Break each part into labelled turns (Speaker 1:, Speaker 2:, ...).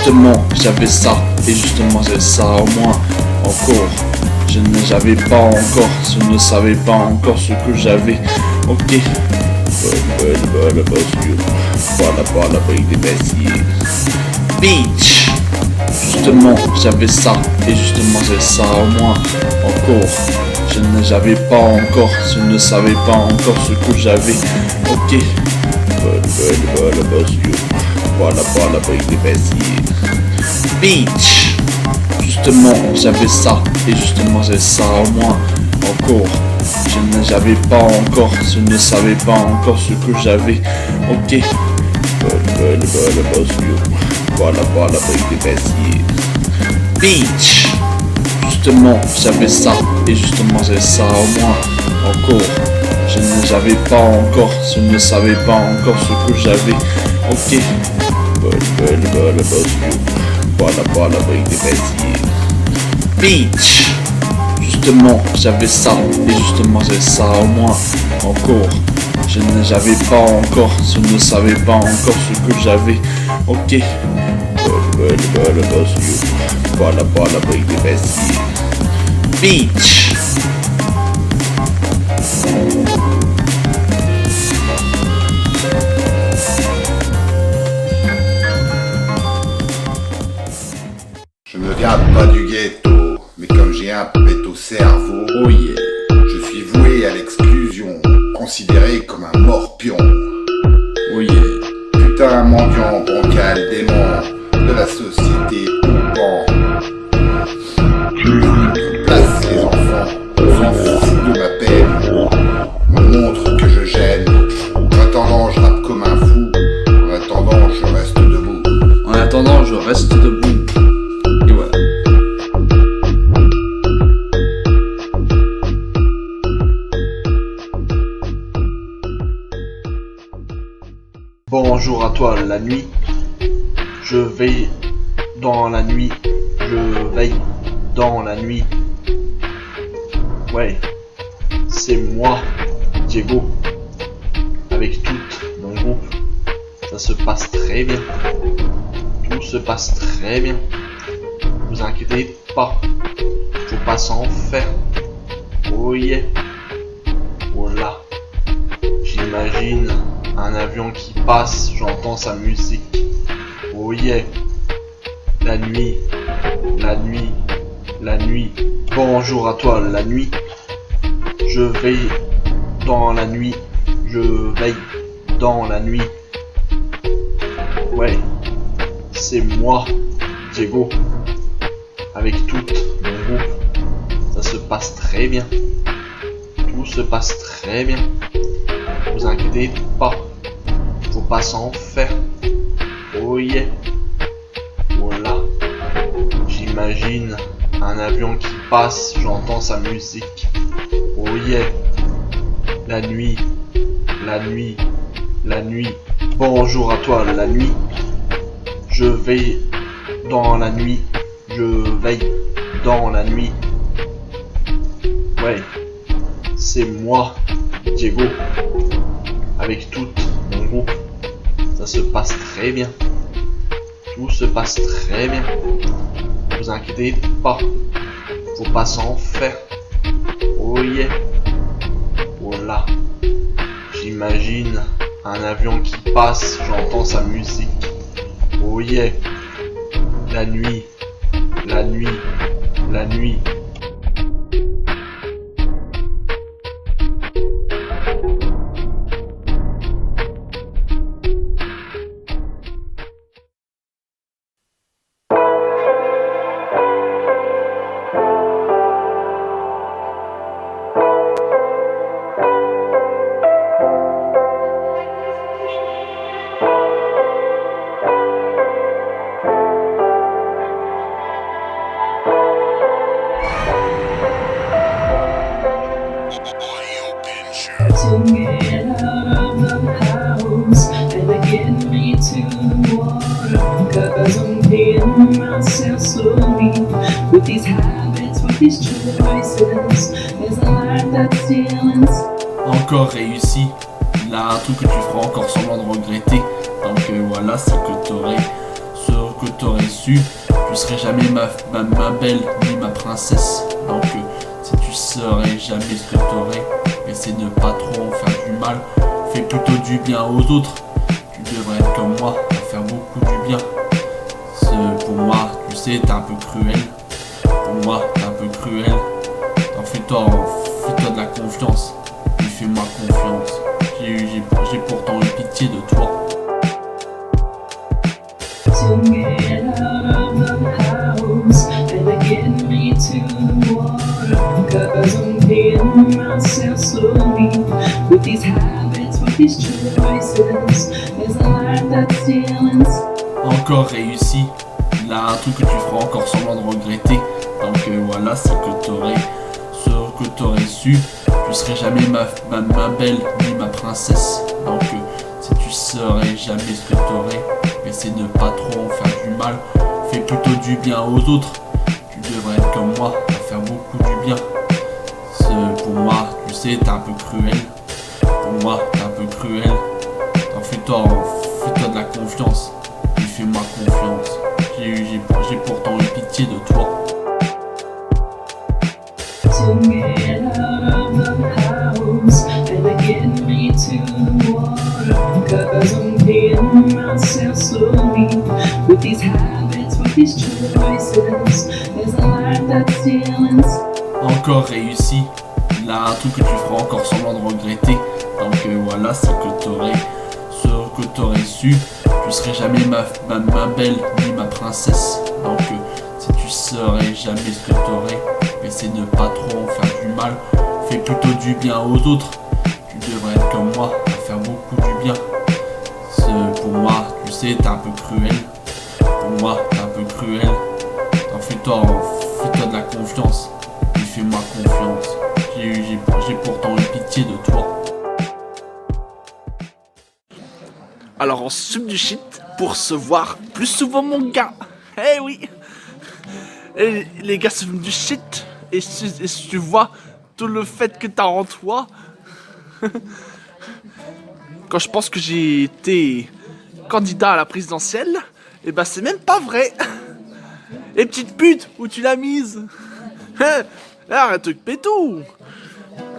Speaker 1: Justement, j'avais ça, et justement j'ai ça en moi encore. J'avais pas encore, je ne savais pas encore ce que j'avais. Ok. Voilà, avec des messieurs. Bitch. Justement, j'avais ça, et justement j'ai ça en moi encore. J'avais pas encore, je ne savais pas encore ce que j'avais. Ok. Voilà, avec des messieurs. Bitch. Justement, j'avais ça, et justement j'ai ça en moi encore. J'avais pas encore, je ne savais pas encore ce que j'avais. Ok. Voilà, avec des messieurs. Bitch. Justement, j'avais ça, et justement j'ai ça en moi encore. J'avais pas encore, je ne savais pas encore ce que j'avais. Ok. Voilà, avec des messieurs. Bitch. Justement, j'avais ça, et justement j'ai ça en moi encore. J'avais pas encore, je ne savais pas encore ce que j'avais. Ok. Voilà, avec des messieurs. Bitch.
Speaker 2: Je ne viens pas du ghetto, mais comme j'ai un pète au cerveau,
Speaker 1: Oh yeah.
Speaker 2: je suis voué à l'exclusion, considéré comme un morpion.
Speaker 1: Oh yeah.
Speaker 2: Putain, mendiant, broncal, démon de la société pompant. Place les enfants, on s'en fout de ma peine. On montre que je gêne. En attendant, je rappe comme un fou. En attendant, je reste debout.
Speaker 1: En attendant, je reste debout. Et voilà. Bonjour à toi la nuit. Je veille dans la nuit. Je veille dans la nuit. Ouais, c'est moi, Diego, avec tout mon groupe. Ça se passe très bien. Tout se passe très bien. Vous inquiétez pas. Faut pas s'en faire. Oh yeah. Oh là. J'imagine un avion qui passe, j'entends sa musique. Oh yeah. La nuit. La nuit. La nuit. Bonjour à toi la nuit. Je veille dans la nuit. Je veille dans la nuit. Ouais. C'est moi, Diego, avec tout mon groupe. Ça se passe très bien. Tout se passe très bien. Vous inquiétez pas. Faut pas s'en faire. Oh yeah. Oh là. J'imagine un avion qui passe, j'entends sa musique. Oh yeah. La nuit. La nuit. La nuit. Bonjour à toi la nuit. Je veille dans la nuit. Je veille dans la nuit. Ouais. C'est moi, Diego, avec tout mon groupe. Ça se passe très bien. Tout se passe très bien. Vous inquiétez pas. Faut pas s'en faire. Oh yeah. Oh là. J'imagine un avion qui passe, j'entends sa musique. Oh yeah. La nuit. La nuit. La nuit.
Speaker 3: To get out of the house and to get me to the water, 'cause I'm getting myself so deep with these habits, with these choices. There's a lot that's still inside.
Speaker 4: Encore réussi. Là, un truc que tu feras encore semblant de regretter. Donc voilà, c'est que tu aurais ce que t'aurais su, tu serais jamais ma belle ni ma princesse. Donc si tu saurais jamais ce que t'aurais, essaie de pas trop en faire du mal, fais plutôt du bien aux autres. Tu devrais être comme moi, faire beaucoup du bien. Pour moi, tu sais, t'es un peu cruel. Pour moi, t'es un peu cruel. Fais-toi de la confiance. Et fais-moi confiance. J'ai pourtant eu pitié de toi.
Speaker 3: To get out of the house and get me to the water, 'cause I'm getting myself so deep with these habits, with these choices. There's a life that's still inside.
Speaker 4: Encore réussi. Là, un truc que tu feras encore semblant de regretter. Donc voilà, ce que t'aurais su, tu serais jamais ma belle ni ma princesse. Donc si tu saurais jamais ce que t'aurais, essaie de pas trop en faire du mal, fais plutôt du bien aux autres. Tu devrais être comme moi, faire beaucoup du bien. Pour moi, tu sais, t'es un peu cruel. Pour moi, t'es un peu cruel. Fais-toi de la confiance. Et fais-moi confiance. J'ai pourtant eu pitié de toi.
Speaker 3: To get out of the house and get me to the water, 'cause I'm getting myself so deep with these habits, with these choices. There's a life that's still inside.
Speaker 4: Encore réussi. Là, un truc que tu feras encore semblant de regretter. Donc voilà, ce que t'aurais su, tu serais jamais ma belle ni ma princesse. Donc si tu saurais jamais ce que t'aurais, essaie de pas trop en faire du mal, fais plutôt du bien aux autres. Tu devrais être comme moi, faire beaucoup du bien. Pour moi, tu sais, t'es un peu cruel. Pour moi, t'es un peu cruel. Fais-toi de la confiance. Et fais-moi confiance. J'ai pourtant eu pitié de toi.
Speaker 5: Alors on sub du shit pour se voir plus souvent, mon gars. Eh oui. Et les gars se fument du shit. Et si tu vois tout le fait que t'as en toi. Quand je pense que j'ai été candidat à la présidentielle, et bah c'est même pas vrai. Et petite pute, où tu l'as mise? Arrête de pétou.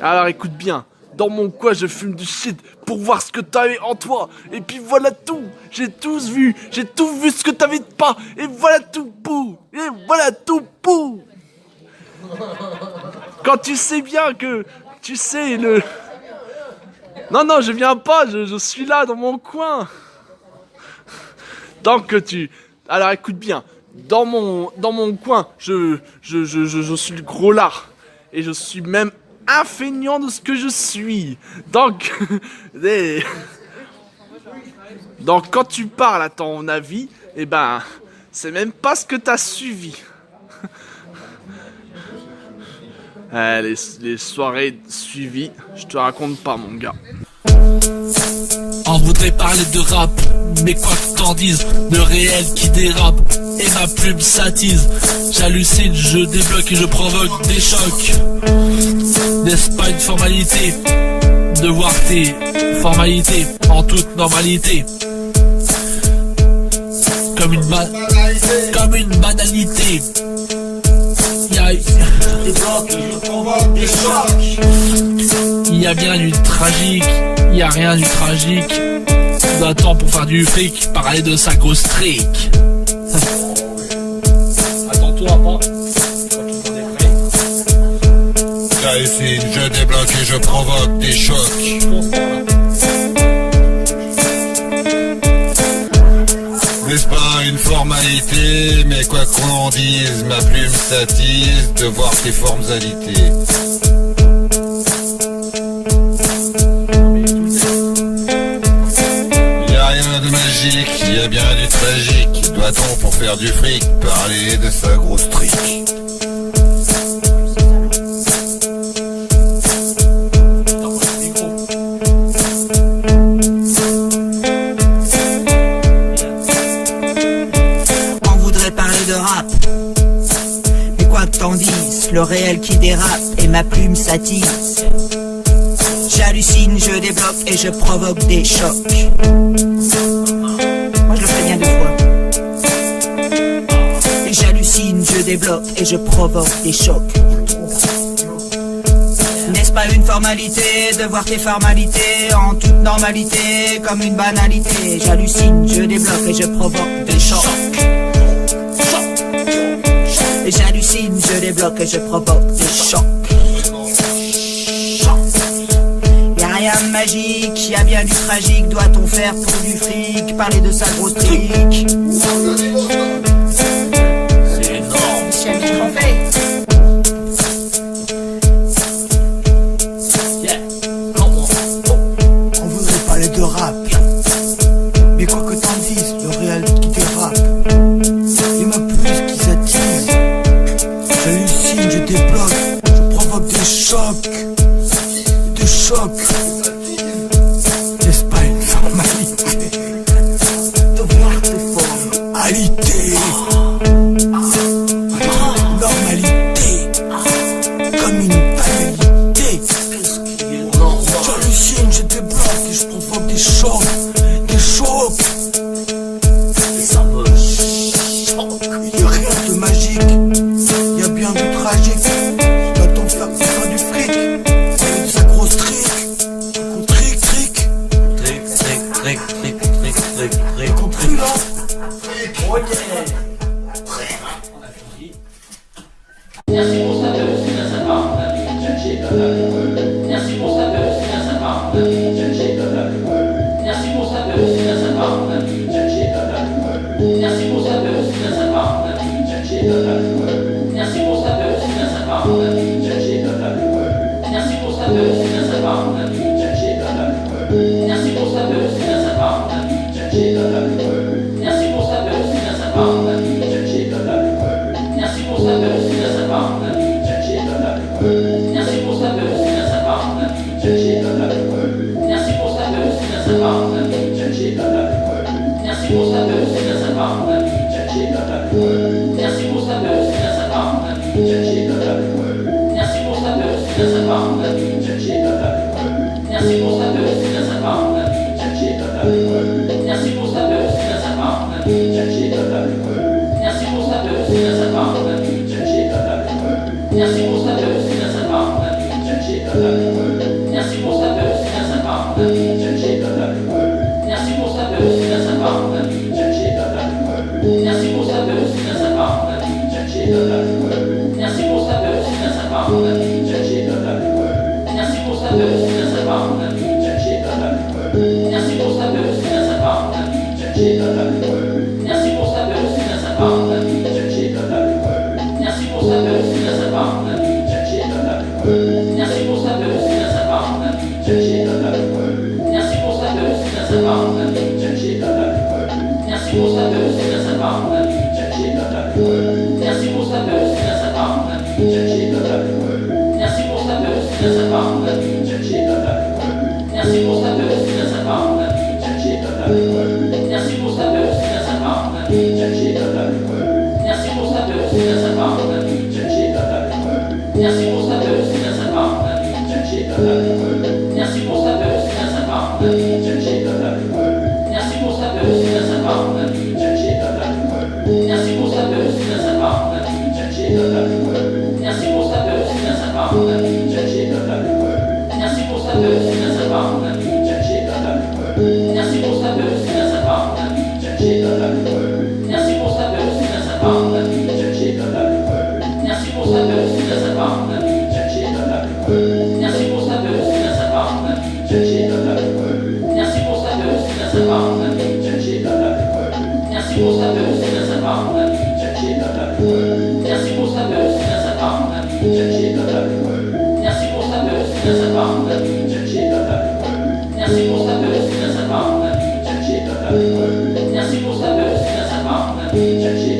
Speaker 5: Alors écoute bien. Dans mon coin, je fume du shit pour voir ce que t'avais en toi. Et puis voilà tout. J'ai tout vu ce que t'avais pas. Et voilà tout pou. Et voilà tout pou. Quand tu sais bien que... Tu sais, le... Non, je viens pas. Je suis là, dans mon coin. Donc tu... Alors écoute bien. Dans mon coin, je suis le gros lard. Et je suis même... un feignant de ce que je suis. Donc, donc quand tu parles à ton avis, eh ben, c'est même pas ce que t'as suivi. Les soirées suivies, je te raconte pas, mon gars.
Speaker 6: On voudrait parler de rap, mais quoi que t'en dises, de réel qui dérape, et ma plume s'attise. J'hallucine, je débloque et je provoque des chocs. N'est-ce pas une formalité de voir tes formalités en toute normalité? Comme une banalité. Il y a bien du tragique, il y a rien du tragique. On a temps pour faire du fric, parler de sa grosse trick. Attends-toi pas.
Speaker 2: J'hallucine, je débloque et je provoque des chocs. N'est-ce pas une formalité, mais quoi qu'on en dise, ma plume s'attise de voir tes formalités. Y a rien de magique, y a bien du tragique. Doit-on pour faire du fric parler de sa grosse trick?
Speaker 7: Le réel qui dérape et ma plume s'attise. J'hallucine, je débloque et je provoque des chocs. Moi je le fais bien deux fois. je débloque et je provoque des chocs. N'est-ce pas une formalité de voir tes formalités en toute normalité comme une banalité? J'hallucine, je débloque et je provoque des chocs. Et j'hallucine, je débloque et je provoque des chocs. Y'a rien de magique, y'a bien du tragique. Doit-on faire pour du fric, parler de sa grosse trique?
Speaker 6: C'est énorme.
Speaker 7: C'est vite qu'on fait.
Speaker 8: On voudrait parler de rap, mais quoi que t'en dises, le réel qui dérape, et ma plus qui s'attise. J'hallucine, je débloque, je provoque des chocs. N'est-ce pas une formalité de voir tes formalités? Normalité, comme une banalité. J'hallucine, je débloque et je provoque des chocs.
Speaker 6: Ça me choque.
Speaker 8: Il y a rien de magique, il y a bien du tragique. Doit-on faire du fric, de sa grosse trique? Trick. Compris là?
Speaker 6: Oh yeah.
Speaker 3: Merci pour sa peur, c'est bien sympa, on a vu une jeune chez Merci pour sa peur, c'est bien sympa, on a vu une jeune chez Merci pour sa peur, c'est bien sympa, on a vu une jeune chez Merci pour sa peur, c'est bien sympa, on a vu une jeune chez Merci pour sa peur, c'est bien sympa, on a vu une jeune chez Merci pour sa peur, c'est bien sympa, on a vu une jeune chez Merci pour sa peur, c'est bien sympa, on a vu une jeune chez Merci pour sa peur, c'est bien sympa, on a vu une jeune chez Merci pour sa peur, c'est bien sympa, on a vu une jeune chez Merci pour sa peur, c'est bien sympa, on a vu une jeune chez Merci pour sa peur, c'est bien sympa, on a vu une jeune chez Merci pour sa peur, c'est bien sympa, on a vu une jeune chez Merci pour sa peur, c'est bien sympa, on a vu une jeune chez Merci pour sa peur, c'est bien sympa, on a vu une jeune chez Merci pour sa peur, c'est bien sympa, on a vu une jeune chez Merci pour sa peur, c'est bien sympa, on a vu une jeune chez Merci pour sa peur, c'est bien sympa, on a vu une jeune chez Merci pour sa peur, c'est bien sympa, on a vu une jeune chez Merci pour sa peur, c'est bien sympa, on a vu une jeune chez Merci pour sa peur, c'est bien sympa, on a vu une jeune chez Merci pour sa peur, c'est bien sympa, on a vu une jeune chez Merci pour sa peur, c'est bien sympa, on a vu une jeune chez Merci pour sa peur, c'est bien sympa, on a vu une jeune chez Merci pour sa peur, c'est bien sympa, on a vu une jeune chez Merci pour sa peur, c'est bien sympa, on a vu une jeune chez Merci pour sa peur, c'est bien sympa, on a vu une jeune chez Merci pour sa peur, c'est bien sympa, on a vu une jeune chez Merci pour sa peur, c'est bien sympa, on a vu une jeune chez Merci pour sa peur, c'est bien sympa, on a vu une jeune chez Merci pour sa peur, c'est bien sympa, on a vu une jeune chez Merci pour sa peur, c'est bien sympa, on a vu une jeune chez Merci pour sa peur, c'est bien sympa, on a vu une jeune chez Merci pour sa peur, c'est bien sympa, on a vu une jeune chez Merci pour sa peur, c'est bien sympa, on a vu une jeune chez Merci pour sa peur, c'est bien sympa, on a vu une jeune chez Merci pour sa peur, c'est bien sympa, on a vu une jeune chez Merci pour sa peur, c'est bien sympa, on a vu une jeune chez Merci pour sa peur, c'est bien sympa, on a vu une jeune chez Merci pour sa peur, c'est bien sympa, on a vu une jeune chez Merci pour sa peur, c'est bien sympa, on a vu une jeune chez Merci pour sa peur, c'est bien sympa, on a vu une jeune chez Merci pour sa peur, c'est bien sympa, on a vu une jeune chez Merci pour sa peur, c'est bien sympa, on a vu une jeune chez Merci pour sa peur, c'est bien sympa, on a vu une jeune chez Merci pour sa peur, c'est bien sympa, on a vu une jeune chez Merci pour sa peur, c'est bien sympa, on a vu une jeune chez Merci pour sa peur, c'est bien sympa, on a vu une jeune chez Merci pour sa peur, c'est bien sympa, on a vu une jeune chez Merci pour sa peur, c'est bien sympa, on a vu une jeune chez Merci pour sa peur, c'est bien sympa, on a vu une jeune chez